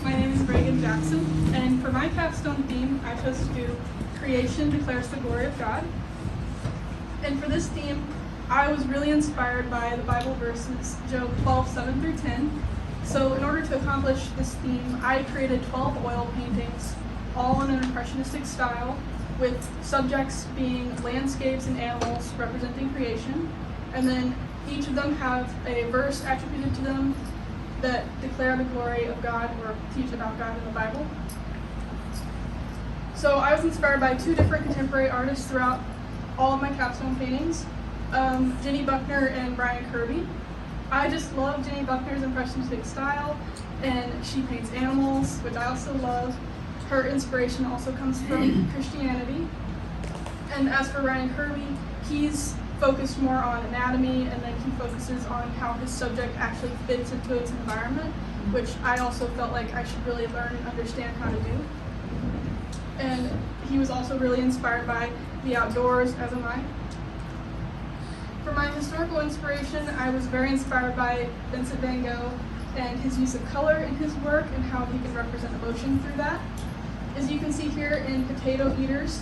My name is Reagan Jackson, and for my capstone theme, I chose to do Creation Declares the Glory of God. And for this theme, I was really inspired by the Bible verses, Job 12:7-10. So in order to accomplish this theme, I created 12 oil paintings, all in an impressionistic style, with subjects being landscapes and animals representing creation. And then each of them have a verse attributed to them that declare the glory of God or teach about God in the Bible. So I was inspired by two different contemporary artists throughout all of my capstone paintings, Jenny Buckner and Brian Kirby. I just love Jenny Buckner's impressionistic style, and she paints animals, which I also love. Her inspiration also comes from Christianity. And as for Brian Kirby, he's focused more on anatomy, and then he focuses on how his subject actually fits into its environment, which I also felt like I should really learn and understand how to do. And he was also really inspired by the outdoors, as am I. For my historical inspiration, I was very inspired by Vincent van Gogh and his use of color in his work and how he can represent emotion through that. As you can see here in Potato Eaters,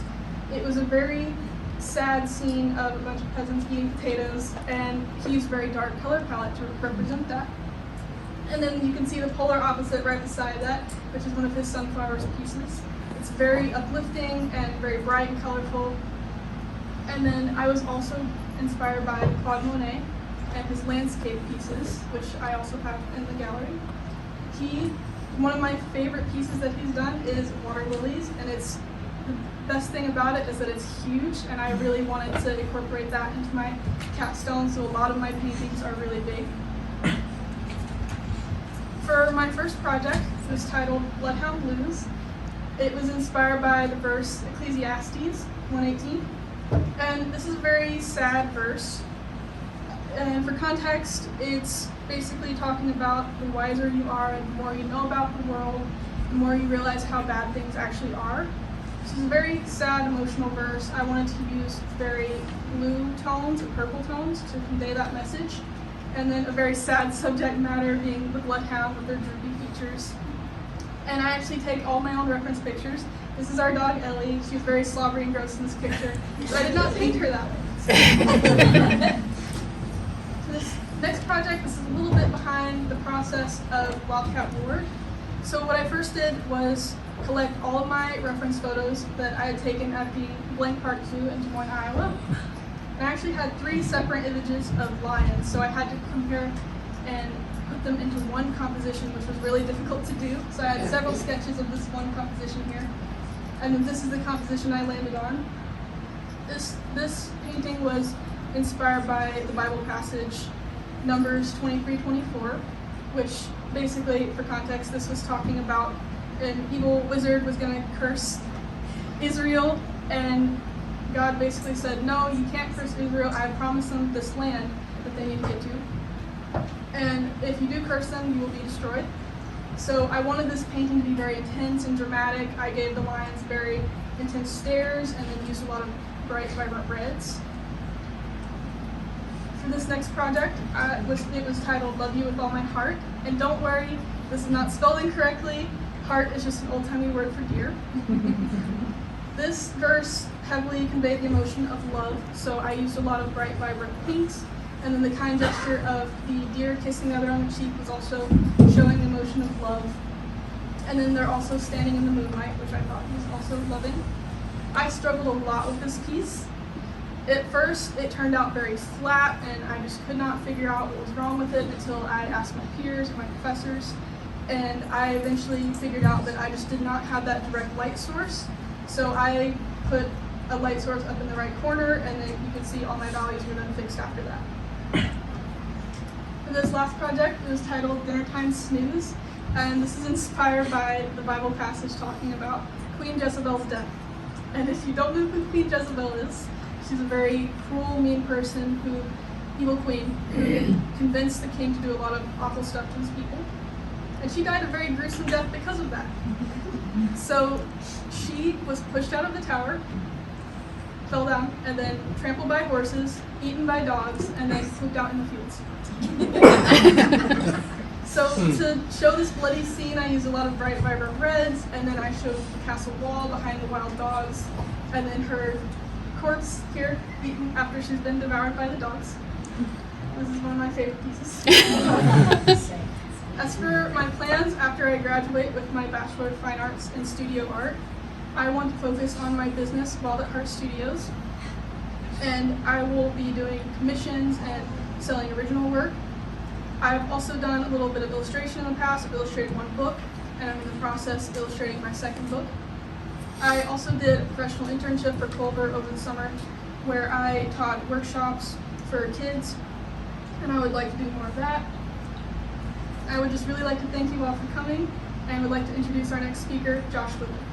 it was a very sad scene of a bunch of peasants eating potatoes, and he used a very dark color palette to represent that. And then you can see the polar opposite right beside that, which is one of his sunflowers pieces. It's very uplifting and very bright and colorful. And then I was also inspired by Claude Monet and his landscape pieces, which I also have in the gallery. One of my favorite pieces that he's done is water lilies, and the best thing about it is that it's huge, and I really wanted to incorporate that into my capstone, so a lot of my paintings are really big. For my first project, it was titled Bloodhound Blues. It was inspired by the verse Ecclesiastes 1:18, and this is a very sad verse. And for context, it's basically talking about the wiser you are and the more you know about the world, the more you realize how bad things actually are. This is a very sad, emotional verse. I wanted to use very blue tones and purple tones to convey that message. And then a very sad subject matter being the bloodhound with their droopy features. And I actually take all my own reference pictures. This is our dog Ellie. She was very slobbery and gross in this picture. So I did not paint her that way. So this next project, this is a little bit behind the process of Wildcat Ward. So what I first did was collect all of my reference photos that I had taken at the Blank Park Zoo in Des Moines, Iowa. And I actually had 3 separate images of lions, so I had to compare and put them into one composition, which was really difficult to do. So I had several sketches of this one composition here. And then this is the composition I landed on. This painting was inspired by the Bible passage Numbers 23:24, which basically, for context, this was talking about an evil wizard was going to curse Israel, and God basically said, no, you can't curse Israel. I promised them this land that they need to get to. And if you do curse them, you will be destroyed. So I wanted this painting to be very intense and dramatic. I gave the lions very intense stares and then used a lot of bright, vibrant reds. For this next project, it was titled Love You With All My Heart. And don't worry, this is not spelled incorrectly. Heart is just an old-timey word for deer. This verse heavily conveyed the emotion of love, so I used a lot of bright, vibrant pinks, and then the kind gesture of the deer kissing the other on the cheek was also showing the emotion of love. And then they're also standing in the moonlight, which I thought was also loving. I struggled a lot with this piece. At first, it turned out very flat, and I just could not figure out what was wrong with it until I asked my peers and my professors. And I eventually figured out that I just did not have that direct light source. So I put a light source up in the right corner, and then you can see all my values were then fixed after that. For this last project, it was titled Dinnertime Snooze, and this is inspired by the Bible passage talking about Queen Jezebel's death. And if you don't know who Queen Jezebel is, she's a very cruel, mean person evil queen, who convinced the king to do a lot of awful stuff to his people. And she died a very gruesome death because of that. So she was pushed out of the tower, fell down, and then trampled by horses, eaten by dogs, and then pooped out in the fields. So to show this bloody scene, I used a lot of bright, vibrant reds, and then I showed the castle wall behind the wild dogs, and then her corpse here, eaten after she's been devoured by the dogs. This is one of my favorite pieces. As for my plans after I graduate with my Bachelor of Fine Arts in Studio Art, I want to focus on my business, Bald at Heart Studios, and I will be doing commissions and selling original work. I've also done a little bit of illustration in the past. I've illustrated one book, and I'm in the process of illustrating my second book. I also did a professional internship for Culver over the summer, where I taught workshops for kids, and I would like to do more of that. I would just really like to thank you all for coming, and I would like to introduce our next speaker, Josh Woodland.